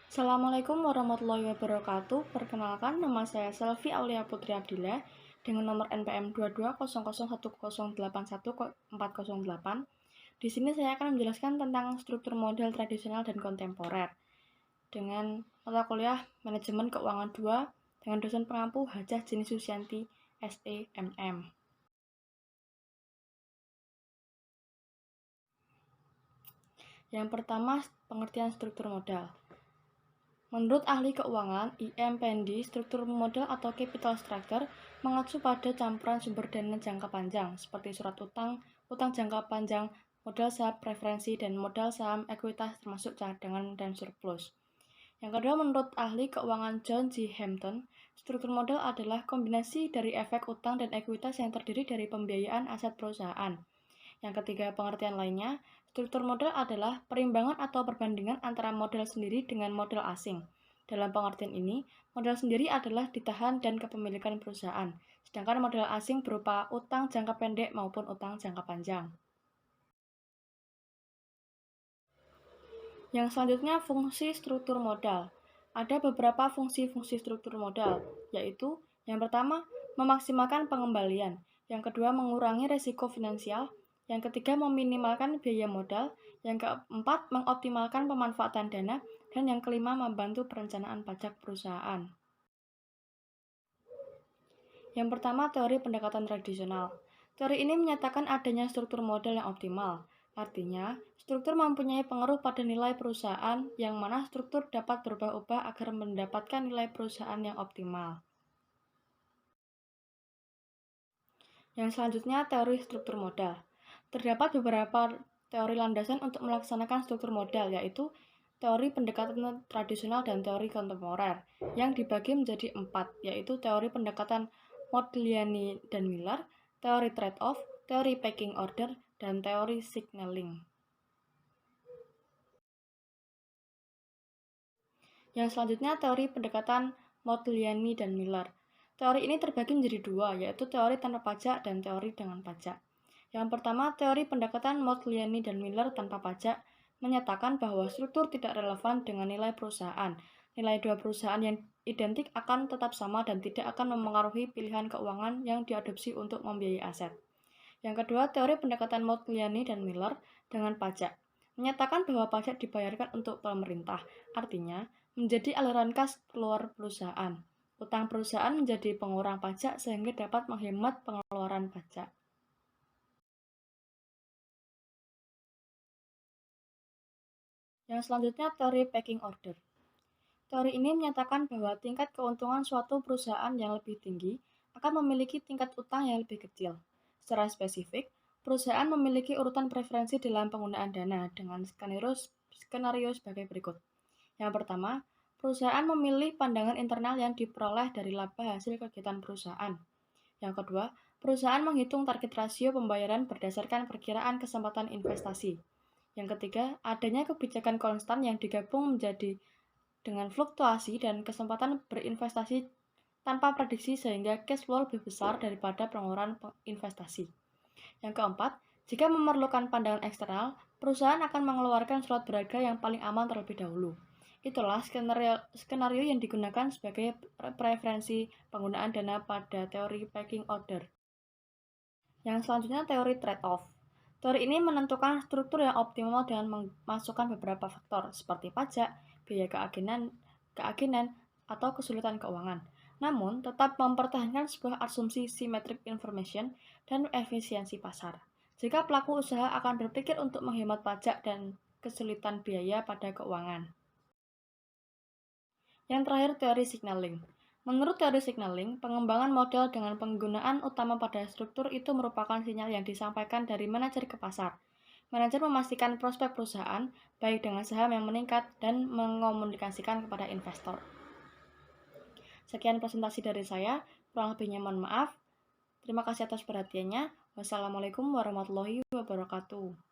Assalamualaikum warahmatullahi wabarakatuh. Perkenalkan, nama saya Selvi Aulia Putri Abdillah dengan nomor NPM 220010810408. Di sini saya akan menjelaskan tentang struktur modal tradisional dan kontemporer dengan mata kuliah Manajemen Keuangan 2 dengan dosen pengampu Hajah Jeni Susianti, SEMM. Yang pertama, pengertian struktur modal. Menurut ahli keuangan, I.M. Pendi, struktur modal atau capital structure mengacu pada campuran sumber dana jangka panjang seperti surat utang, utang jangka panjang, modal saham preferensi, dan modal saham ekuitas termasuk cadangan dan surplus. Yang kedua, menurut ahli keuangan John G. Hampton, struktur modal adalah kombinasi dari efek utang dan ekuitas yang terdiri dari pembiayaan aset perusahaan. Yang ketiga, pengertian lainnya, struktur modal adalah perimbangan atau perbandingan antara modal sendiri dengan modal asing. Dalam pengertian ini, modal sendiri adalah ditahan dan kepemilikan perusahaan, sedangkan modal asing berupa utang jangka pendek maupun utang jangka panjang. Yang selanjutnya, fungsi struktur modal. Ada beberapa fungsi-fungsi struktur modal, yaitu yang pertama, memaksimalkan pengembalian, yang kedua, mengurangi risiko finansial, yang ketiga, meminimalkan biaya modal, yang keempat, mengoptimalkan pemanfaatan dana, dan yang kelima, membantu perencanaan pajak perusahaan. Yang pertama, teori pendekatan tradisional. Teori ini menyatakan adanya struktur modal yang optimal. Artinya, struktur mempunyai pengaruh pada nilai perusahaan, yang mana struktur dapat berubah-ubah agar mendapatkan nilai perusahaan yang optimal. Yang selanjutnya, teori struktur modal. Terdapat beberapa teori landasan untuk melaksanakan struktur modal, yaitu teori pendekatan tradisional dan teori kontemporer, yang dibagi menjadi 4, yaitu teori pendekatan Modigliani dan Miller, teori trade-off, teori pecking order, dan teori signaling. Yang selanjutnya, teori pendekatan Modigliani dan Miller. Teori ini terbagi menjadi 2, yaitu teori tanpa pajak dan teori dengan pajak. Yang pertama, teori pendekatan Modigliani dan Miller tanpa pajak menyatakan bahwa struktur tidak relevan dengan nilai perusahaan. Nilai dua perusahaan yang identik akan tetap sama dan tidak akan memengaruhi pilihan keuangan yang diadopsi untuk membiayai aset. Yang kedua, teori pendekatan Modigliani dan Miller dengan pajak menyatakan bahwa pajak dibayarkan untuk pemerintah, artinya menjadi aliran kas keluar perusahaan. Utang perusahaan menjadi pengurang pajak sehingga dapat menghemat pengeluaran pajak. Yang selanjutnya, teori pecking order. Teori ini menyatakan bahwa tingkat keuntungan suatu perusahaan yang lebih tinggi akan memiliki tingkat utang yang lebih kecil. Secara spesifik, perusahaan memiliki urutan preferensi dalam penggunaan dana dengan skenario sebagai berikut. Yang pertama, perusahaan memilih pandangan internal yang diperoleh dari laba hasil kegiatan perusahaan. Yang kedua, perusahaan menghitung target rasio pembayaran berdasarkan perkiraan kesempatan investasi. Yang ketiga, adanya kebijakan konstan yang digabung menjadi dengan fluktuasi dan kesempatan berinvestasi tanpa prediksi sehingga cash flow lebih besar daripada pengeluaran investasi. Yang keempat, jika memerlukan pandangan eksternal, perusahaan akan mengeluarkan surat berharga yang paling aman terlebih dahulu. Itulah skenario yang digunakan sebagai preferensi penggunaan dana pada teori pecking order. Yang selanjutnya, teori trade-off. Teori ini menentukan struktur yang optimal dengan memasukkan beberapa faktor seperti pajak, biaya keagenan, atau kesulitan keuangan. Namun, tetap mempertahankan sebuah asumsi symmetric information dan efisiensi pasar. Jika pelaku usaha akan berpikir untuk menghemat pajak dan kesulitan biaya pada keuangan. Yang terakhir, teori signaling. Menurut teori signaling, pengembangan modal dengan penggunaan utama pada struktur itu merupakan sinyal yang disampaikan dari manajer ke pasar. Manajer memastikan prospek perusahaan, baik dengan saham yang meningkat dan mengomunikasikan kepada investor. Sekian presentasi dari saya, kurang lebihnya mohon maaf. Terima kasih atas perhatiannya. Wassalamualaikum warahmatullahi wabarakatuh.